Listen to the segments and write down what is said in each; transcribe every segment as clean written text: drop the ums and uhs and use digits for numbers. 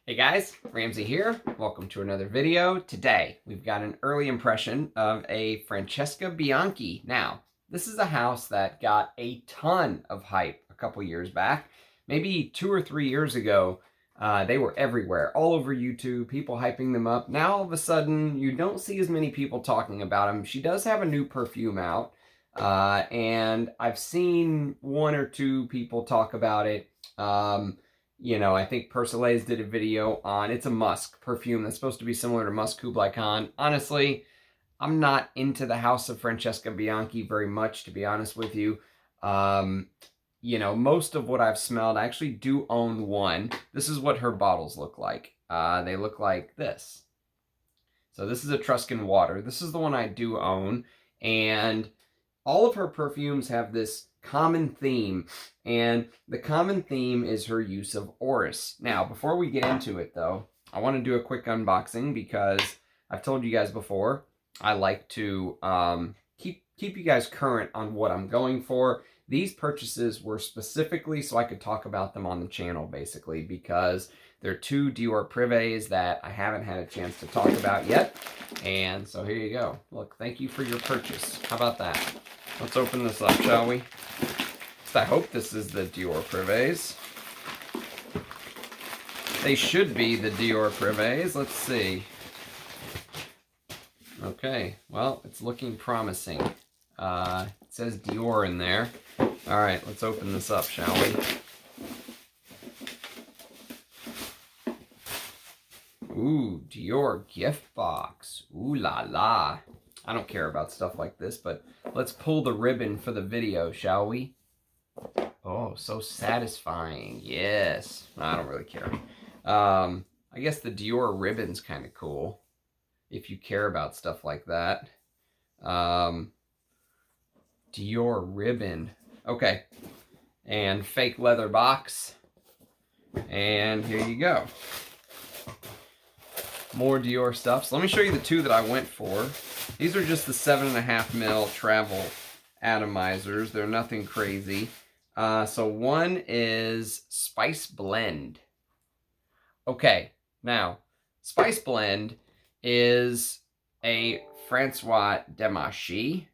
Hey guys, Ramsey here. Welcome to another video. Today, we've got an early impression of a Francesca Bianchi. Now, this is a house that got a ton of hype a couple years back. Maybe 2 or 3 years ago, they were everywhere, all over YouTube, people hyping them up. Now, all of a sudden, you don't see as many people talking about them. She does have a new perfume out, and I've seen 1 or 2 people talk about it. I think Persolays did a video on, it's a musk perfume that's supposed to be similar to Musk Kublai Khan. Honestly, I'm not into the house of Francesca Bianchi very much, to be honest with you. Most of what I've smelled, I actually do own one. This is what her bottles look like. They look like this. So this is Etruscan water. This is the one I do own. And all of her perfumes have this common theme, and the common theme is her use of orris. Now, before we get into it, though, I want to do a quick unboxing because I've told you guys before, I like to keep you guys current on what I'm going for. These purchases were specifically so I could talk about them on the channel, basically, because they're 2 Dior Privés that I haven't had a chance to talk about yet. And so here you go. Look, thank you for your purchase. How about that? Let's open this up, shall we? I hope this is the Dior Privés. They should be the Dior Privés. Let's see. Okay, well, it's looking promising. It says Dior in there. All right, let's open this up, shall we? Ooh, Dior gift box. Ooh la la. I don't care about stuff like this, but let's pull the ribbon for the video, shall we? Oh, so satisfying. Yes. I don't really care. I guess the Dior ribbon's kind of cool if you care about stuff like that. Dior ribbon. Okay. And fake leather box. And here you go. More Dior stuff. So let me show you the 2 that I went for. These are just the 7.5 mil travel atomizers. They're nothing crazy. So one is Spice Blend. Okay, now, Spice Blend is a Francois Demachy.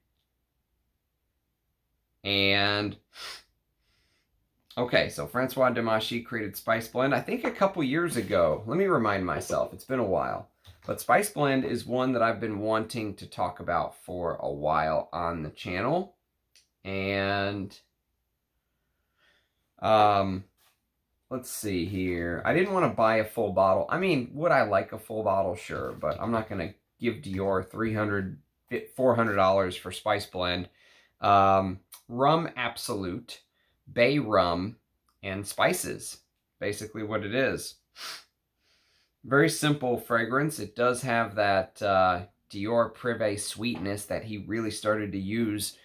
And, okay, so Francois Demachy created Spice Blend, I think a couple years ago. Let me remind myself, it's been a while. But Spice Blend is one that I've been wanting to talk about for a while on the channel. And let's see here. I didn't want to buy a full bottle. I mean, would I like a full bottle? Sure, but I'm not going to give Dior $300, $400 for Spice Blend. Rum Absolute, Bay Rum, and spices. Basically what it is. Very simple fragrance. It does have that Dior Privé sweetness that he really started to use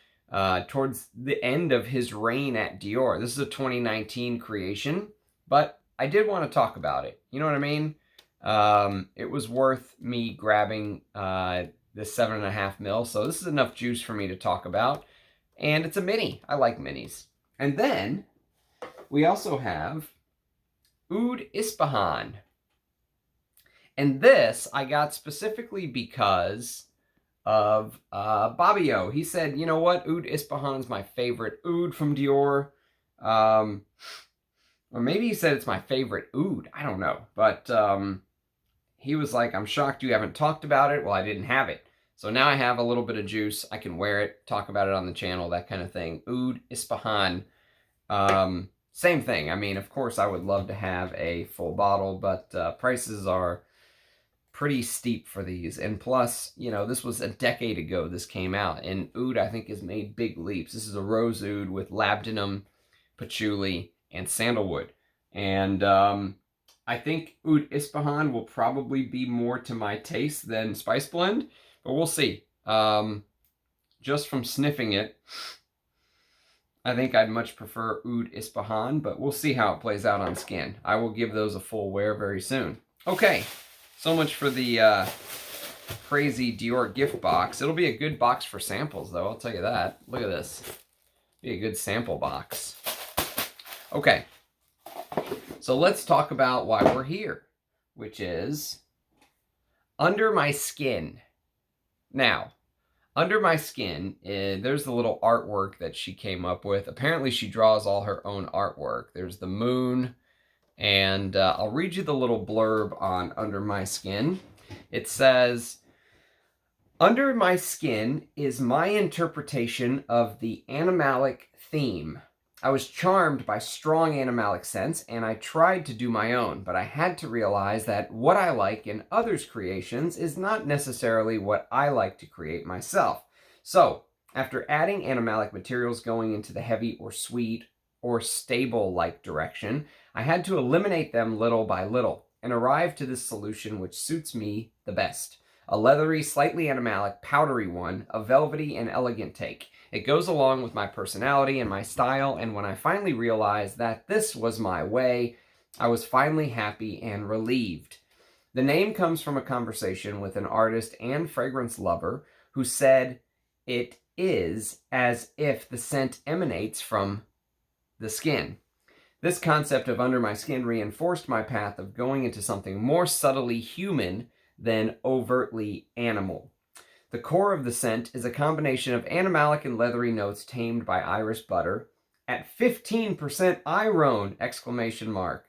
towards the end of his reign at Dior. This is a 2019 creation, but I did want to talk about it. You know what I mean? It was worth me grabbing this 7.5 mil, so this is enough juice for me to talk about. And it's a mini. I like minis. And then we also have Oud Ispahan. And this I got specifically because of Bobbio. He said, you know what, Oud Ispahan's my favorite oud from Dior. Or maybe he said it's my favorite oud. I don't know. But he was like, I'm shocked you haven't talked about it. Well, I didn't have it. So now I have a little bit of juice. I can wear it, talk about it on the channel, that kind of thing. Oud Ispahan. Same thing. I mean, of course, I would love to have a full bottle, but prices are pretty steep for these. And plus, this was a decade ago this came out. And oud, I think, has made big leaps. This is a rose oud with labdanum, patchouli, and sandalwood. And I think Oud Ispahan will probably be more to my taste than Spice Blend. But we'll see. Just from sniffing it, I think I'd much prefer Oud Ispahan, but we'll see how it plays out on skin. I will give those a full wear very soon. Okay, so much for the crazy Dior gift box. It'll be a good box for samples, though, I'll tell you that. Look at this. Be a good sample box. Okay, so let's talk about why we're here. which is Under My Skin. Now, Under My Skin, there's the little artwork that she came up with. Apparently, she draws all her own artwork. There's the moon, and I'll read you the little blurb on Under My Skin. It says, Under My Skin is my interpretation of the animalic theme. I was charmed by strong animalic scents, and I tried to do my own, but I had to realize that what I like in others' creations is not necessarily what I like to create myself. So, after adding animalic materials going into the heavy or sweet or stable-like direction, I had to eliminate them little by little and arrive to this solution which suits me the best. A leathery, slightly animalic, powdery one, a velvety and elegant take. It goes along with my personality and my style, and when I finally realized that this was my way, I was finally happy and relieved. The name comes from a conversation with an artist and fragrance lover who said it is as if the scent emanates from the skin. This concept of Under My Skin reinforced my path of going into something more subtly human than overtly animal. The core of the scent is a combination of animalic and leathery notes tamed by iris butter at 15% Irone! Exclamation mark.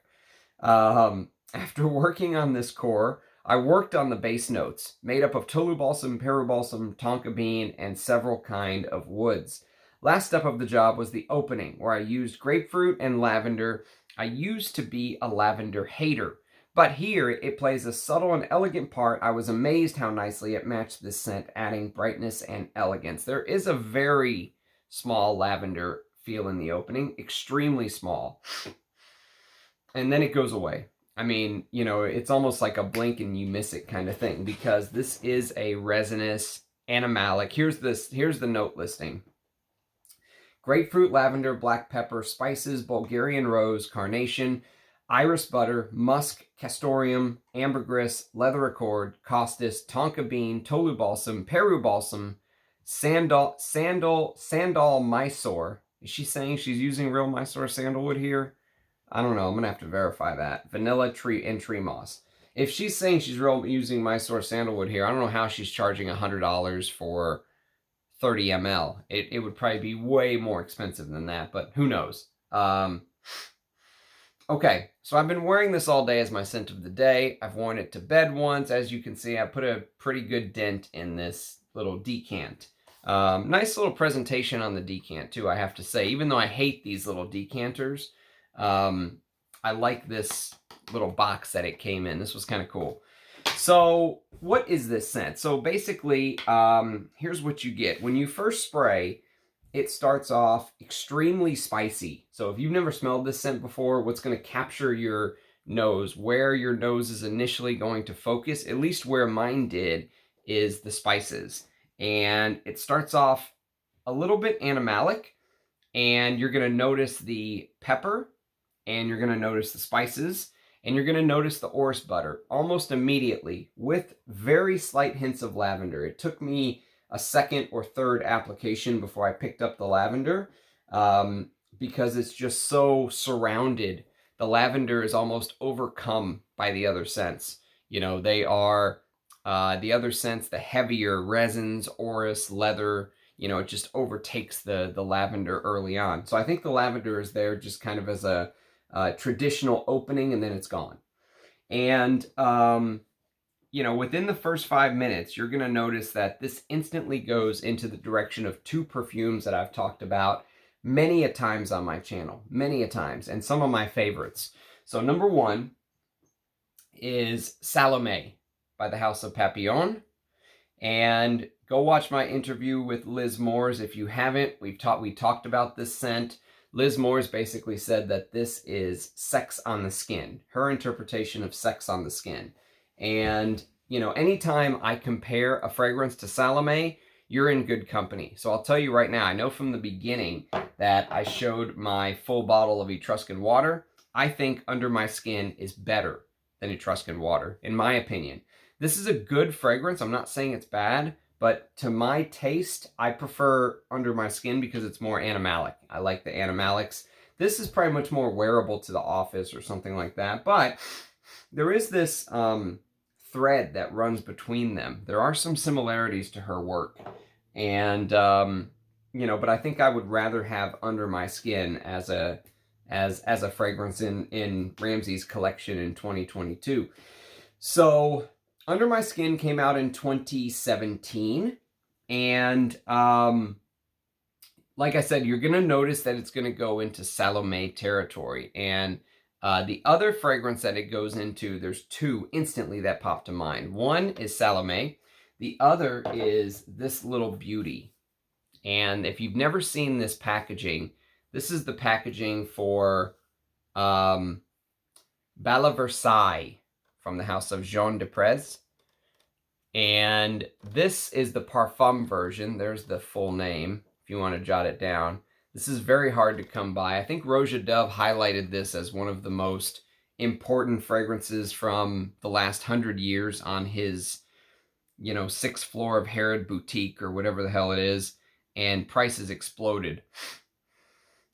After working on this core, I worked on the base notes, made up of tolu balsam, peru balsam, tonka bean, and several kind of woods. Last step of the job was the opening, where I used grapefruit and lavender. I used to be a lavender hater, but here it plays a subtle and elegant part. I was amazed how nicely it matched this scent, adding brightness and elegance. There is a very small lavender feel in the opening, extremely small. And then it goes away. I mean, you know, it's almost like a blink and you miss it kind of thing, because this is a resinous animalic. Here's the note listing. Grapefruit, lavender, black pepper, spices, Bulgarian rose, carnation, iris butter, musk, castoreum, ambergris, leather accord, costus, tonka bean, tolu balsam, peru balsam, sandal Mysore. Is she saying she's using real Mysore sandalwood here? I don't know. I'm going to have to verify that. Vanilla, tree, and tree moss. If she's saying she's using Mysore sandalwood here, I don't know how she's charging $100 for 30 ml. It would probably be way more expensive than that, but who knows? Okay, so I've been wearing this all day as my scent of the day. I've worn it to bed once. As you can see, I put a pretty good dent in this little decant. Nice little presentation on the decant, too, I have to say. Even though I hate these little decanters, I like this little box that it came in. This was kind of cool. So what is this scent? So basically, here's what you get. When you first spray, it starts off extremely spicy. So if you've never smelled this scent before, what's going to capture your nose, where your nose is initially going to focus, at least where mine did, is the spices. And it starts off a little bit animalic, and you're going to notice the pepper, and you're going to notice the spices, and you're going to notice the orris butter almost immediately with very slight hints of lavender. It took me a second or third application before I picked up the lavender, because it's just so surrounded. The lavender is almost overcome by the other scents. You know, they are the other scents, the heavier resins, orris, leather, you know, it just overtakes the lavender early on. So I think the lavender is there just kind of as a traditional opening, and then it's gone. And, you know, within the first 5 minutes, you're going to notice that this instantly goes into the direction of two perfumes that I've talked about many a times on my channel, many a times, and some of my favorites. So number one is Salome by the House of Papillon. And go watch my interview with Liz Moores if you haven't. We talked about this scent. Liz Moores basically said that this is sex on the skin, her interpretation of sex on the skin. And, you know, anytime I compare a fragrance to Salome, you're in good company. So I'll tell you right now, I know from the beginning that I showed my full bottle of Etruscan water. I think Under My Skin is better than Etruscan water, in my opinion. This is a good fragrance. I'm not saying it's bad, but to my taste, I prefer Under My Skin because it's more animalic. I like the animalics. This is probably much more wearable to the office or something like that. But there is this thread that runs between them. There are some similarities to her work, and but I think I would rather have Under My Skin as a fragrance in Ramsey's collection in 2022. So Under My Skin came out in 2017, and like I said, you're going to notice that it's going to go into Salome territory. And the other fragrance that it goes into, there's two instantly that pop to mind. One is Salome. The other is this little beauty. And if you've never seen this packaging, this is the packaging for Bala Versailles from the house of Jean de Prez. And this is the Parfum version. There's the full name if you want to jot it down. This is very hard to come by. I think Roja Dove highlighted this as one of the most important fragrances from the last 100 years on his, sixth floor of Herod Boutique or whatever the hell it is, and prices exploded.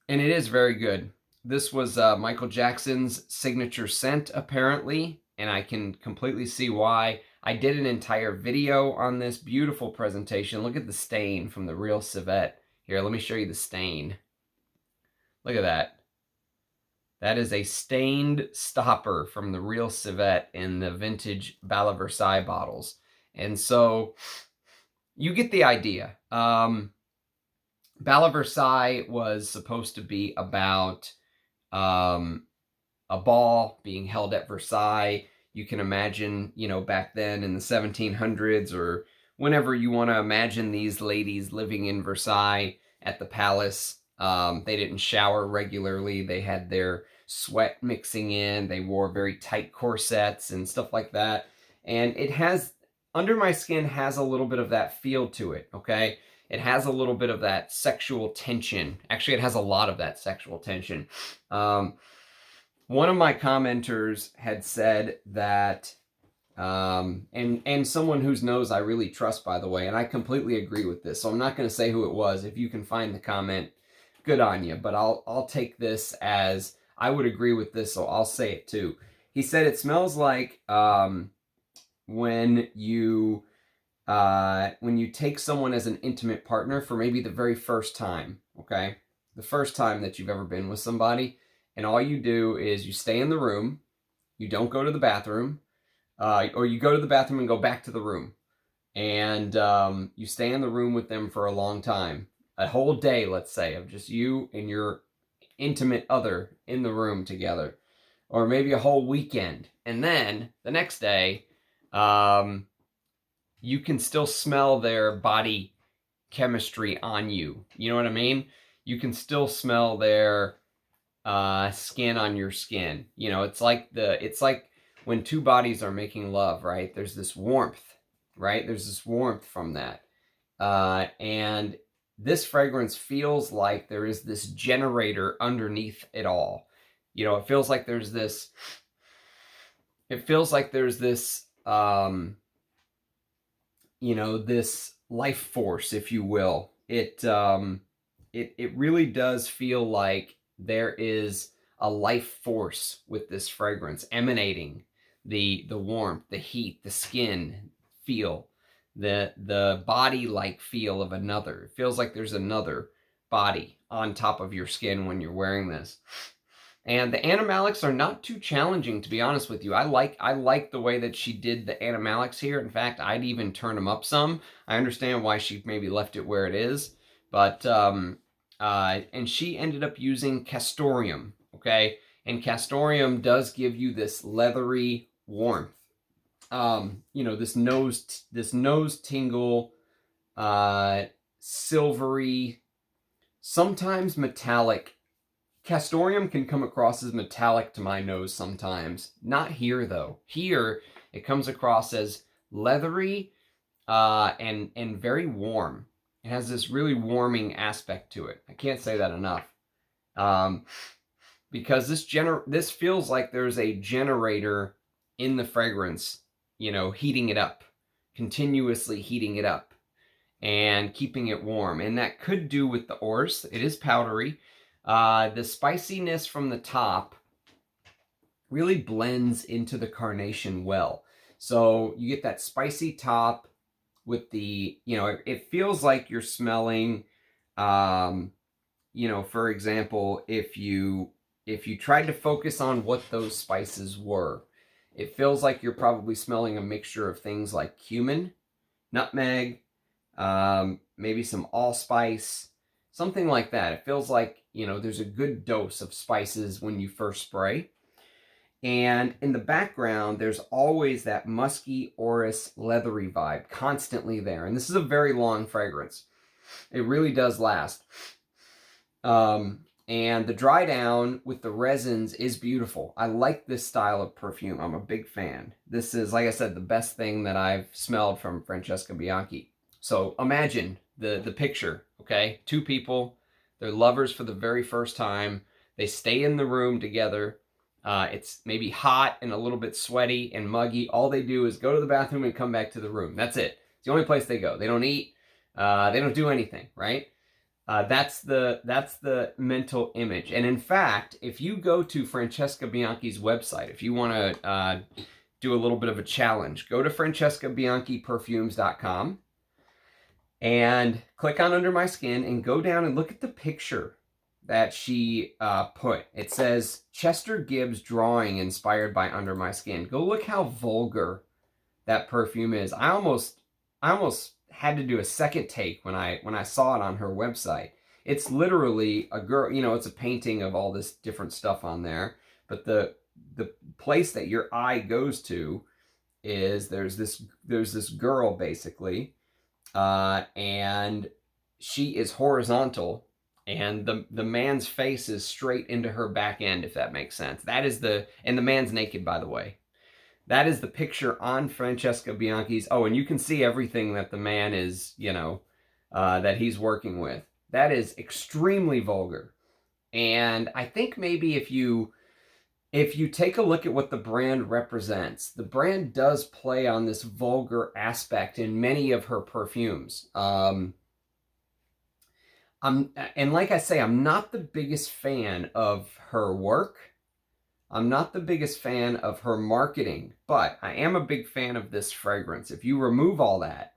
And it is very good. This was Michael Jackson's signature scent, apparently, and I can completely see why. I did an entire video on this beautiful presentation. Look at the stain from the real civet. Here, let me show you the stain. Look at that. That is a stained stopper from the real civet in the vintage Bala Versailles bottles. And so you get the idea. Bala Versailles was supposed to be about a ball being held at Versailles. You can imagine, back then in the 1700s or whenever you want to imagine these ladies living in Versailles at the palace. They didn't shower regularly. They had their sweat mixing in. They wore very tight corsets and stuff like that. And Under My Skin has a little bit of that feel to it, okay? It has a little bit of that sexual tension. Actually, it has a lot of that sexual tension. One of my commenters had said that, and someone whose nose I really trust, by the way, and I completely agree with this, so I'm not going to say who it was. If you can find the comment, good on you, but I'll take this as I would agree with this, so I'll say it too. He said it smells like when you take someone as an intimate partner for maybe the very first time, okay? The first time that you've ever been with somebody, and all you do is you stay in the room, you don't go to the bathroom, or you go to the bathroom and go back to the room, and you stay in the room with them for a long time, a whole day, let's say, of just you and your intimate other in the room together, or maybe a whole weekend, and then the next day, you can still smell their body chemistry on you. You know what I mean? You can still smell their skin on your skin. It's like when two bodies are making love, right? There's this warmth, right? There's this warmth from that. And this fragrance feels like there is this generator underneath it all. It feels like there's this, this life force, if you will. It really does feel like there is a life force with this fragrance emanating the warmth, the heat, the skin feel, the body-like feel of another. It feels like there's another body on top of your skin when you're wearing this. And the animalics are not too challenging, to be honest with you. I like the way that she did the animalics here. In fact, I'd even turn them up some. I understand why she maybe left it where it is, but and she ended up using castoreum, okay? And castoreum does give you this leathery warmth. This nose tingle, silvery, sometimes metallic. Castoreum can come across as metallic to my nose sometimes. Not here, though. Here, it comes across as leathery and very warm. It has this really warming aspect to it. I can't say that enough. Because this feels like there's a generator in the fragrance, heating it up, continuously heating it up and keeping it warm. And that could do with the orris. It is powdery. The spiciness from the top really blends into the carnation well. So you get that spicy top with the, it feels like you're smelling, for example, if you tried to focus on what those spices were, it feels like you're probably smelling a mixture of things like cumin, nutmeg, maybe some allspice, something like that. It feels like, there's a good dose of spices when you first spray. And in the background, there's always that musky, orris, leathery vibe constantly there. And this is a very long fragrance. It really does last. And the dry down with the resins is beautiful. I like this style of perfume. I'm a big fan. This is, like I said, the best thing that I've smelled from Francesca Bianchi. So imagine the picture, okay? Two people, they're lovers for the very first time. They stay in the room together. It's maybe hot and a little bit sweaty and muggy. All they do is go to the bathroom and come back to the room. That's it. It's the only place they go. They don't eat. They don't do anything, right? That's the mental image. And in fact, if you go to Francesca Bianchi's website, if you want to do a little bit of a challenge, go to francescabianchiperfumes.com and click on Under My Skin and go down and look at the picture that she put. It says Chester Gibbs drawing inspired by Under My Skin. Go look how vulgar that perfume is. I almost had to do a second take when I saw it on her website. It's literally a girl, it's a painting of all this different stuff on there, but the place that your eye goes to is there's this girl basically, and she is horizontal, and the man's face is straight into her back end, if that makes sense. And the man's naked, by the way. That is the picture on Francesca Bianchi's. Oh, and you can see everything that the man is, that he's working with. That is extremely vulgar. And I think maybe if you take a look at what the brand represents, the brand does play on this vulgar aspect in many of her perfumes. And like I say, I'm not the biggest fan of her work. I'm not the biggest fan of her marketing, but I am a big fan of this fragrance. If you remove all that,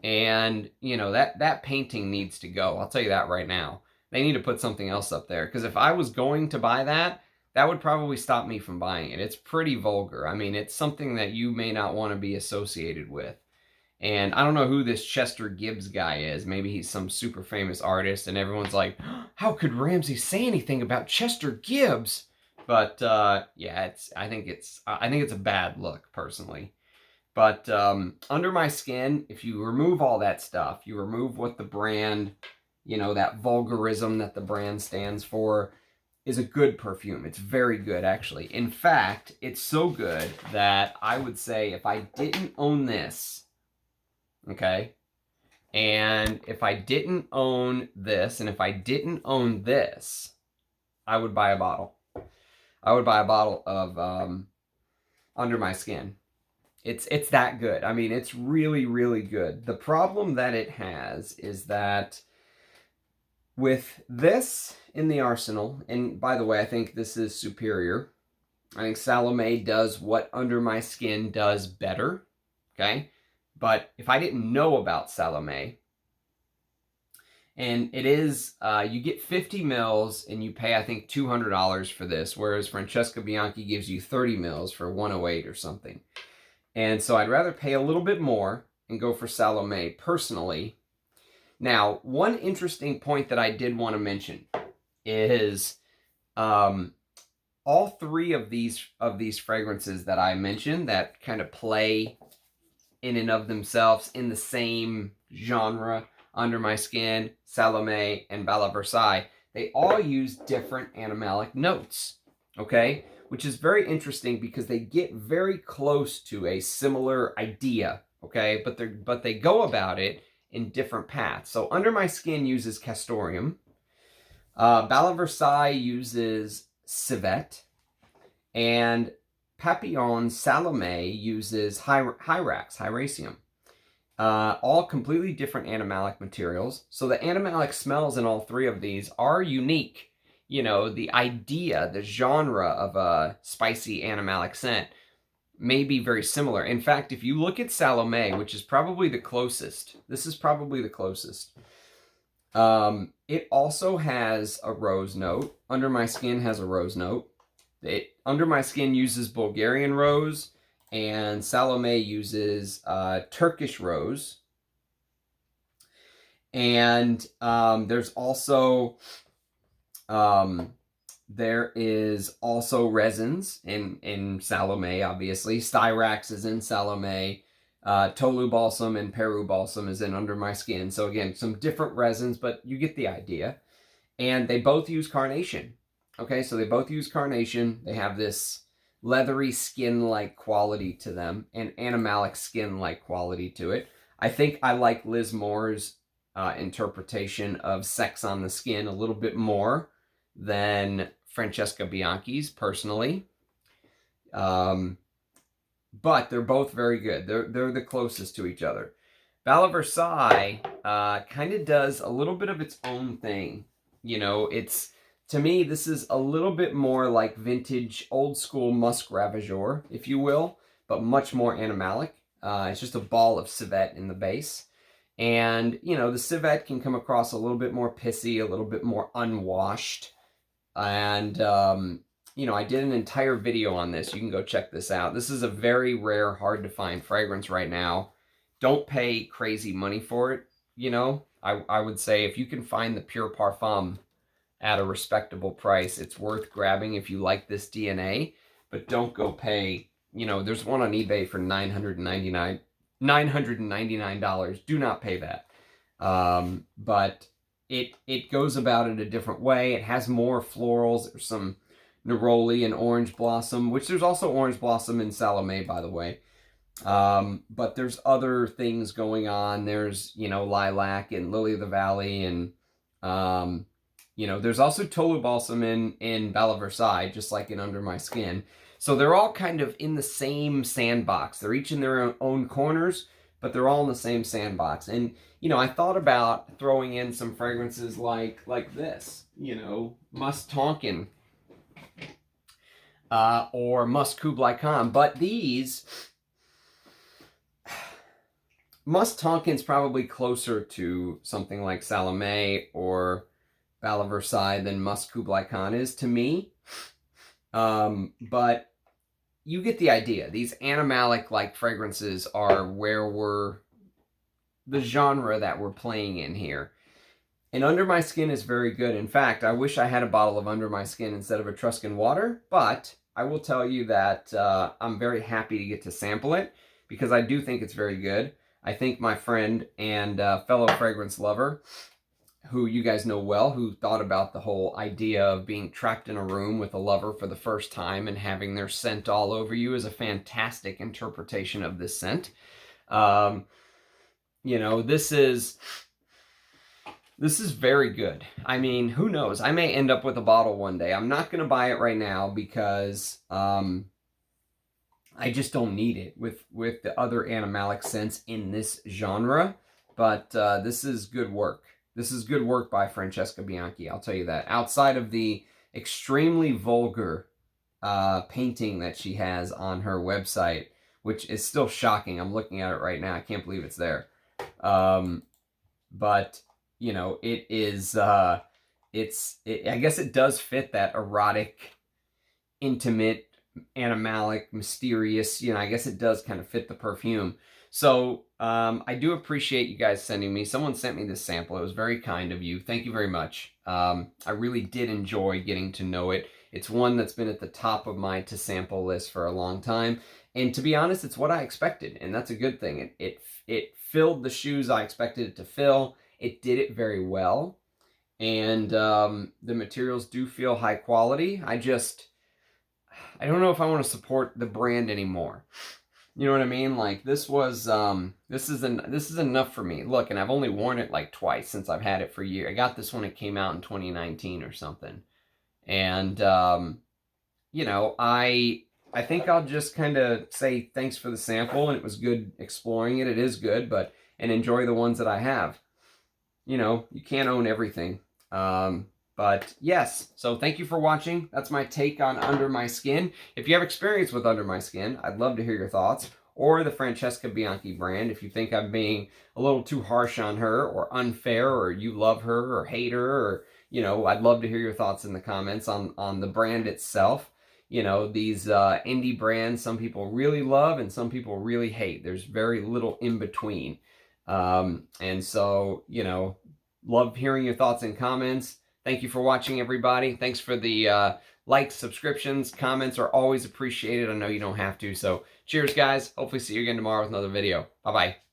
and that painting needs to go. I'll tell you that right now. They need to put something else up there, because if I was going to buy that would probably stop me from buying it. It's pretty vulgar. I mean, it's something that you may not want to be associated with. And I don't know who this Chester Gibbs guy is. Maybe he's some super famous artist, and everyone's like, how could Ramsey say anything about Chester Gibbs? But yeah, I think it's a bad look, personally. But Under My Skin, if you remove all that stuff, you remove what the brand, that vulgarism that the brand stands for, is a good perfume. It's very good, actually. In fact, it's so good that I would say if I didn't own this, okay, and if I didn't own this, and if I didn't own this, I would buy a bottle. I would buy a bottle of Under My Skin. It's that good. I mean, it's really, really good. The problem that it has is that with this in the arsenal, and by the way, I think this is superior. I think Salome does what Under My Skin does better, okay? But if I didn't know about Salome, and it is, you get 50 mils and you pay, I think, $200 for this, whereas Francesca Bianchi gives you 30 mils for 108 or something. And so I'd rather pay a little bit more and go for Salome personally. Now, one interesting point that I did want to mention is all three of these fragrances that I mentioned that kind of play in and of themselves in the same genre, Under My Skin, Salome, and Bala Versailles, they all use different animalic notes, okay? Which is very interesting because they get very close to a similar idea, okay? But they go about it in different paths. So Under My Skin uses castoreum. Bala Versailles uses civet. And Papillon Salome uses hyraceum. All completely different animalic materials. So the animalic smells in all three of these are unique you know, the idea, the genre of a spicy animalic scent may be very similar. In fact, if you look at Salome, which is probably the closest, this is probably the closest. It also has a rose note. Under My Skin has a rose note. Under My Skin uses Bulgarian rose, and Salome uses Turkish rose. And there's also there is also resins in Salome, obviously. Styrax is in Salome. Tolu Balsam and Peru Balsam is in Under My Skin. So again, some different resins, but you get the idea. And they both use carnation. Okay, so they both use carnation. They have this leathery skin-like quality to them, and animalic skin-like quality to it. I think I like Liz Moore's interpretation of sex on the skin a little bit more than Francesca Bianchi's, personally. But they're both very good. They're the closest to each other. Bala Versailles kind of does a little bit of its own thing. You know, it's, to me, this is a little bit more like vintage, old school Musk Ravageur, if you will, but much more animalic. It's just a ball of civet in the base. And, you know, the civet can come across a little bit more pissy, a little bit more unwashed. And, you know, I did an entire video on this. You can go check this out. This is a very rare, hard to find fragrance right now. Don't pay crazy money for it, you know. I would say if you can find the Pure Parfum at a respectable price, it's worth grabbing if you like this DNA. But don't go pay, you know, there's one on eBay for $999. Do not pay that. But it goes about it a different way. It has more florals. There's some neroli and orange blossom, which there's also orange blossom in Salome, by the way. But there's other things going on. There's, you know, lilac and lily of the valley, and you know, there's also Tolu Balsam in Bala Versailles, just like in Under My Skin. So they're all kind of in the same sandbox. They're each in their own corners, but they're all in the same sandbox. And, you know, I thought about throwing in some fragrances like this, you know, Musk Tonkin, or Musk Kublai Khan. But these, Musk Tonkin's probably closer to something like Salome or Bala Versailles than Musk Kublai Khan is to me. But you get the idea. These animalic-like fragrances are where the genre that we're playing in here. And Under My Skin is very good. In fact, I wish I had a bottle of Under My Skin instead of Etruscan water, but I will tell you that I'm very happy to get to sample it because I do think it's very good. I think my friend and fellow fragrance lover, who you guys know well, who thought about the whole idea of being trapped in a room with a lover for the first time and having their scent all over you, is a fantastic interpretation of this scent. You know, this is very good. I mean, who knows? I may end up with a bottle one day. I'm not going to buy it right now because I just don't need it with the other animalic scents in this genre. But this is good work. This is good work by Francesca Bianchi, I'll tell you that. Outside of the extremely vulgar painting that she has on her website, which is still shocking. I'm looking at it right now. I can't believe it's there. But, you know, it is, I guess it does fit that erotic, intimate, animalic, mysterious, you know, I guess it does kind of fit the perfume. So, I do appreciate you guys sending me. Someone sent me this sample. It was very kind of you. Thank you very much. I really did enjoy getting to know it. It's one that's been at the top of my to sample list for a long time. And to be honest, it's what I expected, and that's a good thing. It filled the shoes I expected it to fill. It did it very well. And the materials do feel high quality. I don't know if I want to support the brand anymore. You know what I mean? Like, this is enough for me. Look, and I've only worn it like twice since I've had it for a year. I got this when it came out in 2019 or something. And, you know, I think I'll just kind of say thanks for the sample, and it was good exploring it. It is good, and enjoy the ones that I have. You know, you can't own everything. But But yes, so thank you for watching. That's my take on Under My Skin. If you have experience with Under My Skin, I'd love to hear your thoughts. Or the Francesca Bianchi brand, if you think I'm being a little too harsh on her or unfair, or you love her or hate her, or, you know, I'd love to hear your thoughts in the comments on the brand itself. You know, these indie brands, some people really love and some people really hate. There's very little in between. And so, you know, love hearing your thoughts and comments. Thank you for watching, everybody. Thanks for the likes, subscriptions, comments are always appreciated. I know you don't have to. So cheers, guys. Hopefully see you again tomorrow with another video. Bye-bye.